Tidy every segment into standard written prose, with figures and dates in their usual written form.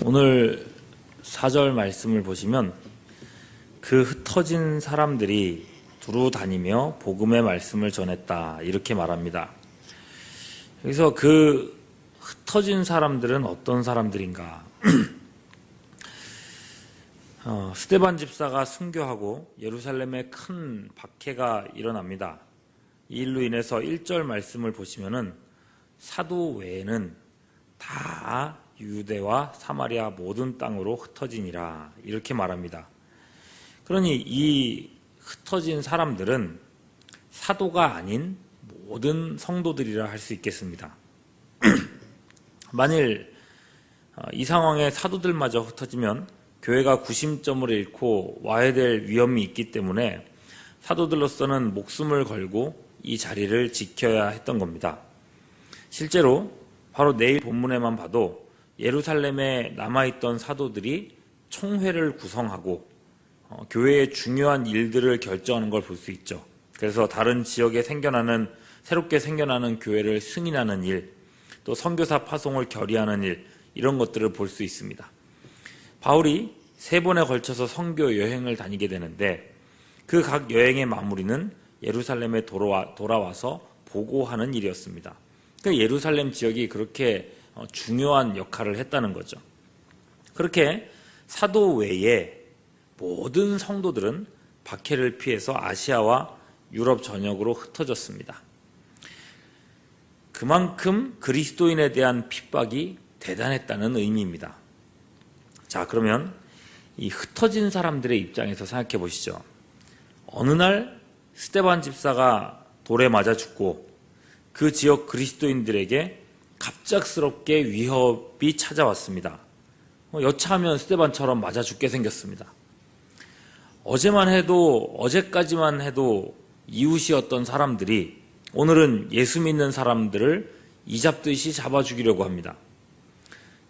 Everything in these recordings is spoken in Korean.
오늘 4절 말씀을 보시면 그 흩어진 사람들이 두루 다니며 복음의 말씀을 전했다 이렇게 말합니다. 여기서 그 흩어진 사람들은 어떤 사람들인가? 스데반 집사가 순교하고 예루살렘에 큰 박해가 일어납니다. 이 일로 인해서 1절 말씀을 보시면은 사도 외에는 다 유대와 사마리아 모든 땅으로 흩어지니라 이렇게 말합니다. 그러니 이 흩어진 사람들은 사도가 아닌 모든 성도들이라 할 수 있겠습니다. 만일 이 상황에 사도들마저 흩어지면 교회가 구심점을 잃고 와야 될 위험이 있기 때문에 사도들로서는 목숨을 걸고 이 자리를 지켜야 했던 겁니다. 실제로 바로 내일 본문에만 봐도 예루살렘에 남아있던 사도들이 총회를 구성하고 교회의 중요한 일들을 결정하는 걸 볼 수 있죠. 그래서 다른 지역에 새롭게 생겨나는 교회를 승인하는 일, 또 선교사 파송을 결의하는 일, 이런 것들을 볼 수 있습니다. 바울이 3번에 걸쳐서 선교 여행을 다니게 되는데 그 각 여행의 마무리는 예루살렘에 돌아와서 보고하는 일이었습니다. 그러니까 예루살렘 지역이 그렇게 중요한 역할을 했다는 거죠. 그렇게 사도 외에 모든 성도들은 박해를 피해서 아시아와 유럽 전역으로 흩어졌습니다. 그만큼 그리스도인에 대한 핍박이 대단했다는 의미입니다. 자, 그러면 이 흩어진 사람들의 입장에서 생각해 보시죠. 어느 날 스데반 집사가 돌에 맞아 죽고 그 지역 그리스도인들에게 갑작스럽게 위협이 찾아왔습니다. 여차하면 스데반처럼 맞아 죽게 생겼습니다. 어제까지만 해도 이웃이었던 사람들이 오늘은 예수 믿는 사람들을 이잡듯이 잡아 죽이려고 합니다.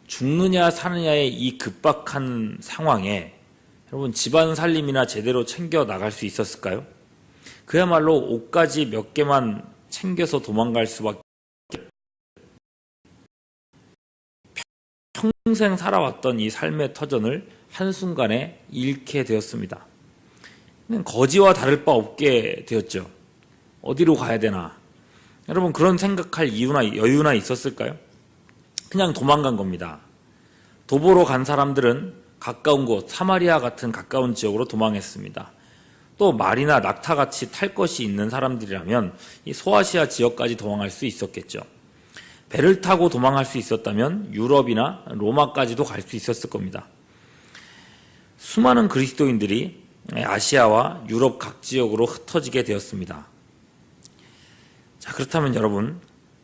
죽느냐 사느냐의 이 급박한 상황에 여러분 집안 살림이나 제대로 챙겨 나갈 수 있었을까요? 그야말로 옷가지 몇 개만 챙겨서 도망갈 수밖에 평생 살아왔던 이 삶의 터전을 한순간에 잃게 되었습니다. 거지와 다를 바 없게 되었죠. 어디로 가야 되나? 여러분 그런 생각할 여유나 있었을까요? 그냥 도망간 겁니다. 도보로 간 사람들은 가까운 곳, 사마리아 같은 가까운 지역으로 도망했습니다. 또 말이나 낙타같이 탈 것이 있는 사람들이라면 이 소아시아 지역까지 도망할 수 있었겠죠. 배를 타고 도망할 수 있었다면 유럽이나 로마까지도 갈 수 있었을 겁니다. 수많은 그리스도인들이 아시아와 유럽 각 지역으로 흩어지게 되었습니다. 자, 그렇다면 여러분,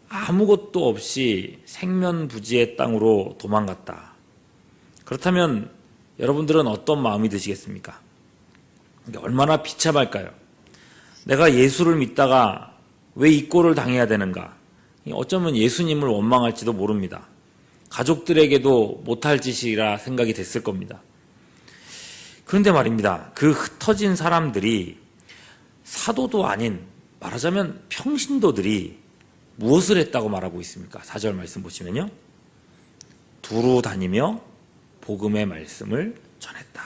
아무것도 없이 생면부지의 땅으로 도망갔다. 그렇다면 여러분들은 어떤 마음이 드시겠습니까? 얼마나 비참할까요? 내가 예수를 믿다가 왜 이 꼴을 당해야 되는가? 어쩌면 예수님을 원망할지도 모릅니다. 가족들에게도 못할 짓이라 생각이 됐을 겁니다. 그런데 말입니다. 그 흩어진 사람들이 사도도 아닌 말하자면 평신도들이 무엇을 했다고 말하고 있습니까? 4절 말씀 보시면요. 두루 다니며 복음의 말씀을 전했다.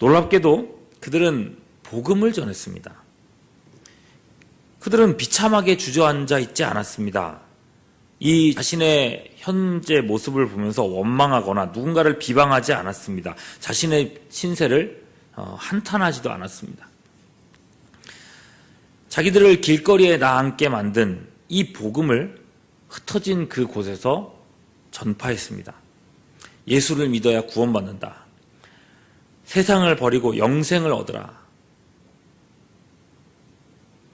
놀랍게도 그들은 복음을 전했습니다. 그들은 비참하게 주저앉아 있지 않았습니다. 이 자신의 현재 모습을 보면서 원망하거나 누군가를 비방하지 않았습니다. 자신의 신세를 한탄하지도 않았습니다. 자기들을 길거리에 나앉게 만든 이 복음을 흩어진 그 곳에서 전파했습니다. 예수를 믿어야 구원받는다. 세상을 버리고 영생을 얻으라.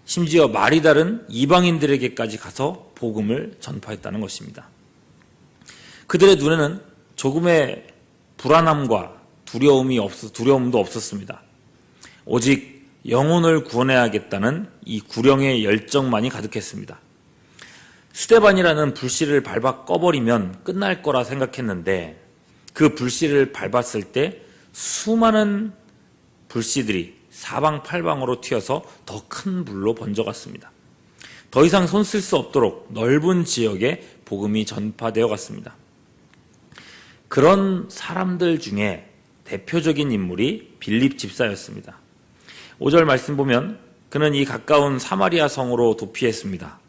심지어 말이 다른 이방인들에게까지 가서 복음을 전파했다는 것입니다. 그들의 눈에는 조금의 불안함과 두려움도 없었습니다. 오직 영혼을 구원해야겠다는 이 구령의 열정만이 가득했습니다. 스데반이라는 불씨를 밟아 꺼버리면 끝날 거라 생각했는데 그 불씨를 밟았을 때 수많은 불씨들이 사방팔방으로 튀어서 더 큰 불로 번져갔습니다. 더 이상 손 쓸 수 없도록 넓은 지역에 복음이 전파되어 갔습니다. 그런 사람들 중에 대표적인 인물이 빌립 집사였습니다. 5절 말씀 보면 그는 이 가까운 사마리아 성으로 도피했습니다.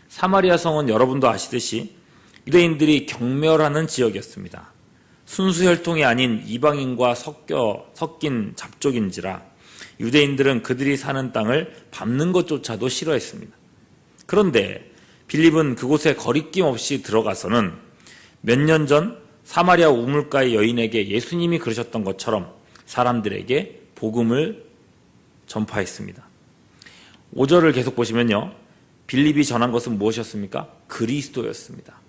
사마리아 성은 여러분도 아시듯이 유대인들이 경멸하는 지역이었습니다. 순수 혈통이 아닌 이방인과 섞인 잡족인지라 유대인들은 그들이 사는 땅을 밟는 것조차도 싫어했습니다. 그런데 빌립은 그곳에 거리낌 없이 들어가서는 몇 년 전 사마리아 우물가의 여인에게 예수님이 그러셨던 것처럼 사람들에게 복음을 전파했습니다. 5절을 계속 보시면요. 빌립이 전한 것은 무엇이었습니까? 그리스도였습니다.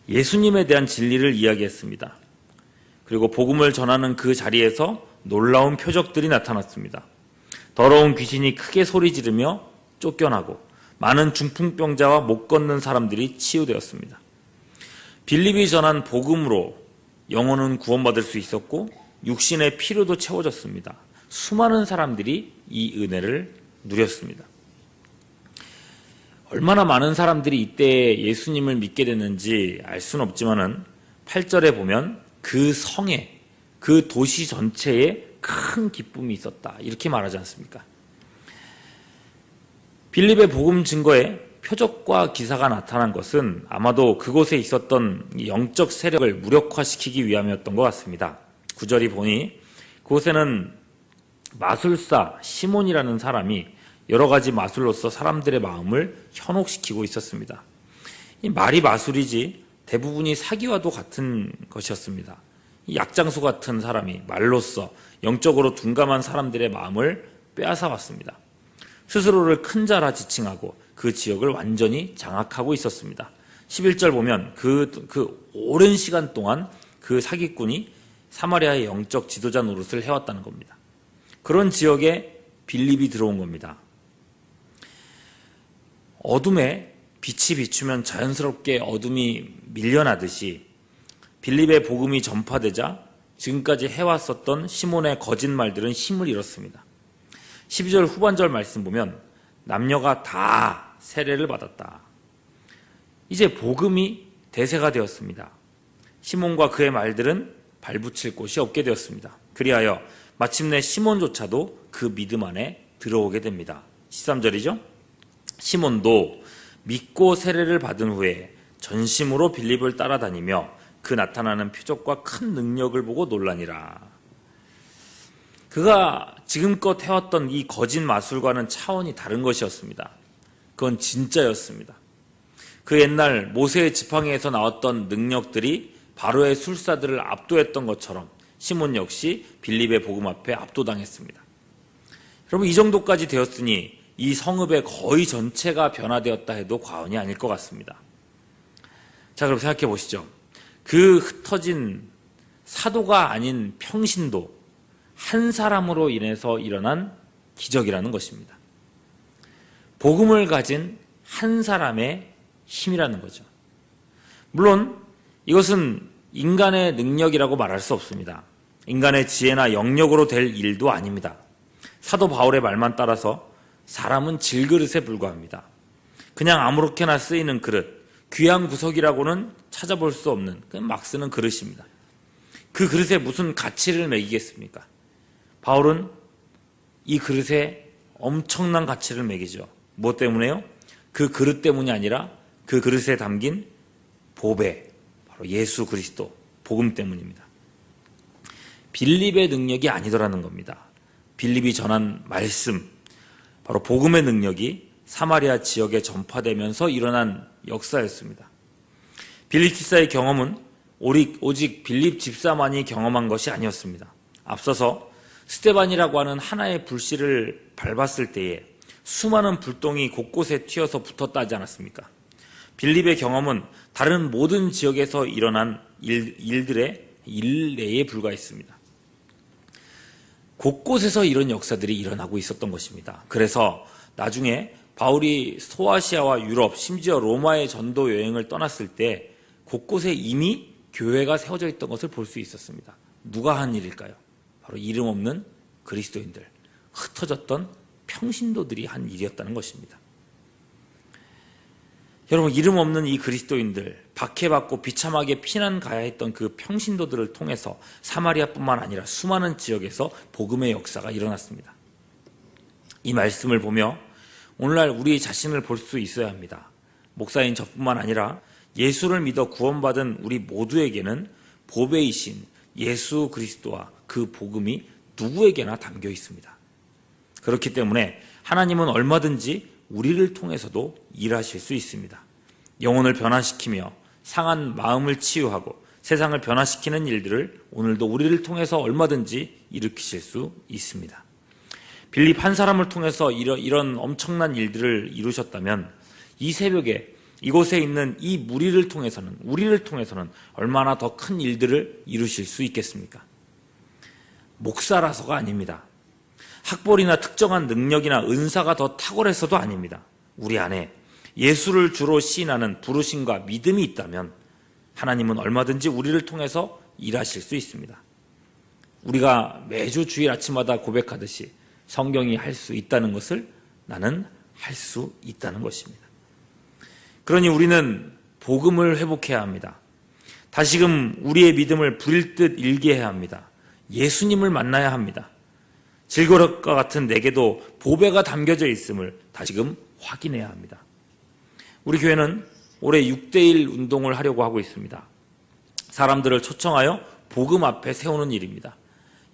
예수님에 대한 진리를 이야기했습니다. 그리고 복음을 전하는 그 자리에서 놀라운 표적들이 나타났습니다. 더러운 귀신이 크게 소리 지르며 쫓겨나고 많은 중풍병자와 못 걷는 사람들이 치유되었습니다. 빌립이 전한 복음으로 영혼은 구원받을 수 있었고 육신의 필요도 채워졌습니다. 수많은 사람들이 이 은혜를 누렸습니다. 얼마나 많은 사람들이 이때 예수님을 믿게 됐는지 알 수는 없지만은 8절에 보면 그 성에, 그 도시 전체에 큰 기쁨이 있었다. 이렇게 말하지 않습니까? 빌립의 복음 증거에 표적과 기사가 나타난 것은 아마도 그곳에 있었던 영적 세력을 무력화시키기 위함이었던 것 같습니다. 9절이 보니 그곳에는 마술사 시몬이라는 사람이 여러 가지 마술로서 사람들의 마음을 현혹시키고 있었습니다. 이 말이 마술이지 대부분이 사기와도 같은 것이었습니다. 이 약장수 같은 사람이 말로써 영적으로 둔감한 사람들의 마음을 빼앗아 왔습니다. 스스로를 큰 자라 지칭하고 그 지역을 완전히 장악하고 있었습니다. 11절 보면 그 오랜 시간 동안 그 사기꾼이 사마리아의 영적 지도자 노릇을 해왔다는 겁니다. 그런 지역에 빌립이 들어온 겁니다. 어둠에 빛이 비추면 자연스럽게 어둠이 밀려나듯이 빌립의 복음이 전파되자 지금까지 해왔었던 시몬의 거짓말들은 힘을 잃었습니다. 12절 후반절 말씀 보면 남녀가 다 세례를 받았다. 이제 복음이 대세가 되었습니다. 시몬과 그의 말들은 발붙일 곳이 없게 되었습니다. 그리하여 마침내 시몬조차도 그 믿음 안에 들어오게 됩니다. 13절이죠. 시몬도 믿고 세례를 받은 후에 전심으로 빌립을 따라다니며 그 나타나는 표적과 큰 능력을 보고 놀라니라. 그가 지금껏 해왔던 이 거짓 마술과는 차원이 다른 것이었습니다. 그건 진짜였습니다. 그 옛날 모세의 지팡이에서 나왔던 능력들이 바로의 술사들을 압도했던 것처럼 시몬 역시 빌립의 복음 앞에 압도당했습니다. 여러분, 이 정도까지 되었으니 이 성읍의 거의 전체가 변화되었다 해도 과언이 아닐 것 같습니다. 자, 그럼 생각해 보시죠. 그 흩어진 사도가 아닌 평신도 한 사람으로 인해서 일어난 기적이라는 것입니다. 복음을 가진 한 사람의 힘이라는 거죠. 물론 이것은 인간의 능력이라고 말할 수 없습니다. 인간의 지혜나 영역으로 될 일도 아닙니다. 사도 바울의 말만 따라서 사람은 질그릇에 불과합니다. 그냥 아무렇게나 쓰이는 그릇, 귀한 구석이라고는 찾아볼 수 없는 그냥 막 쓰는 그릇입니다. 그 그릇에 무슨 가치를 매기겠습니까? 바울은 이 그릇에 엄청난 가치를 매기죠. 무엇 때문에요? 그 그릇 때문이 아니라 그 그릇에 담긴 보배, 바로 예수 그리스도, 복음 때문입니다. 빌립의 능력이 아니더라는 겁니다. 빌립이 전한 말씀, 바로 복음의 능력이 사마리아 지역에 전파되면서 일어난 역사였습니다. 빌립 집사의 경험은 오직 빌립 집사만이 경험한 것이 아니었습니다. 앞서서 스데반이라고 하는 하나의 불씨를 밟았을 때에 수많은 불똥이 곳곳에 튀어서 붙었다 하지 않았습니까? 빌립의 경험은 다른 모든 지역에서 일어난 일들의 일례에 불과했습니다. 곳곳에서 이런 역사들이 일어나고 있었던 것입니다. 그래서 나중에 바울이 소아시아와 유럽, 심지어 로마의 전도 여행을 떠났을 때 곳곳에 이미 교회가 세워져 있던 것을 볼 수 있었습니다. 누가 한 일일까요? 바로 이름 없는 그리스도인들, 흩어졌던 평신도들이 한 일이었다는 것입니다. 여러분, 이름 없는 이 그리스도인들, 박해받고 비참하게 피난 가야 했던 그 평신도들을 통해서 사마리아뿐만 아니라 수많은 지역에서 복음의 역사가 일어났습니다. 이 말씀을 보며 오늘날 우리 자신을 볼 수 있어야 합니다. 목사인 저뿐만 아니라 예수를 믿어 구원받은 우리 모두에게는 보배이신 예수 그리스도와 그 복음이 누구에게나 담겨 있습니다. 그렇기 때문에 하나님은 얼마든지 우리를 통해서도 일하실 수 있습니다. 영혼을 변화시키며 상한 마음을 치유하고 세상을 변화시키는 일들을 오늘도 우리를 통해서 얼마든지 일으키실 수 있습니다. 빌립 한 사람을 통해서 이런 엄청난 일들을 이루셨다면 이 새벽에 이곳에 있는 이 우리를 통해서는 얼마나 더 큰 일들을 이루실 수 있겠습니까? 목사라서가 아닙니다. 학벌이나 특정한 능력이나 은사가 더 탁월해서도 아닙니다. 우리 안에 예수를 주로 시인하는 부르심과 믿음이 있다면 하나님은 얼마든지 우리를 통해서 일하실 수 있습니다. 우리가 매주 주일 아침마다 고백하듯이 성경이 할 수 있다는 것을 나는 할 수 있다는 것입니다. 그러니 우리는 복음을 회복해야 합니다. 다시금 우리의 믿음을 부릴 듯 일게 해야 합니다. 예수님을 만나야 합니다. 질거릇과 같은 내게도 보배가 담겨져 있음을 다시금 확인해야 합니다. 우리 교회는 올해 6대1 운동을 하려고 하고 있습니다. 사람들을 초청하여 복음 앞에 세우는 일입니다.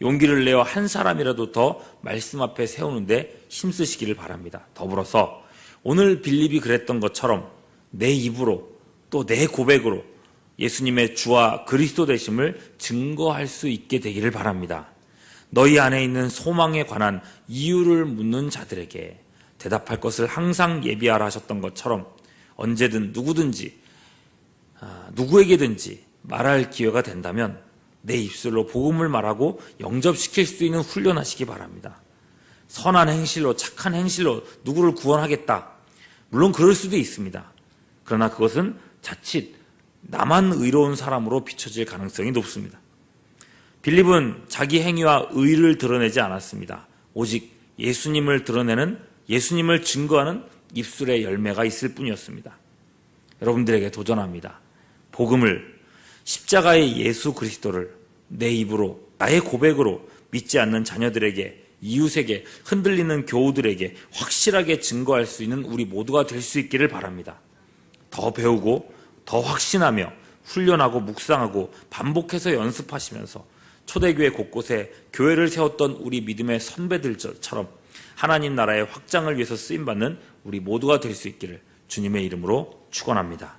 용기를 내어 한 사람이라도 더 말씀 앞에 세우는데 힘쓰시기를 바랍니다. 더불어서 오늘 빌립이 그랬던 것처럼 내 입으로 또 내 고백으로 예수님의 주와 그리스도 되심을 증거할 수 있게 되기를 바랍니다. 너희 안에 있는 소망에 관한 이유를 묻는 자들에게 대답할 것을 항상 예비하라 하셨던 것처럼 언제든 누구에게든지 말할 기회가 된다면 내 입술로 복음을 말하고 영접시킬 수 있는 훈련하시기 바랍니다. 선한 행실로, 착한 행실로 누구를 구원하겠다. 물론 그럴 수도 있습니다. 그러나 그것은 자칫 나만 의로운 사람으로 비춰질 가능성이 높습니다. 빌립은 자기 행위와 의를 드러내지 않았습니다. 오직 예수님을 드러내는, 예수님을 증거하는 입술의 열매가 있을 뿐이었습니다. 여러분들에게 도전합니다. 복음을, 십자가의 예수 그리스도를 내 입으로, 나의 고백으로 믿지 않는 자녀들에게, 이웃에게, 흔들리는 교우들에게 확실하게 증거할 수 있는 우리 모두가 될 수 있기를 바랍니다. 더 배우고 더 확신하며 훈련하고 묵상하고 반복해서 연습하시면서 초대교회 곳곳에 교회를 세웠던 우리 믿음의 선배들처럼 하나님 나라의 확장을 위해서 쓰임받는 우리 모두가 될 수 있기를 주님의 이름으로 축원합니다.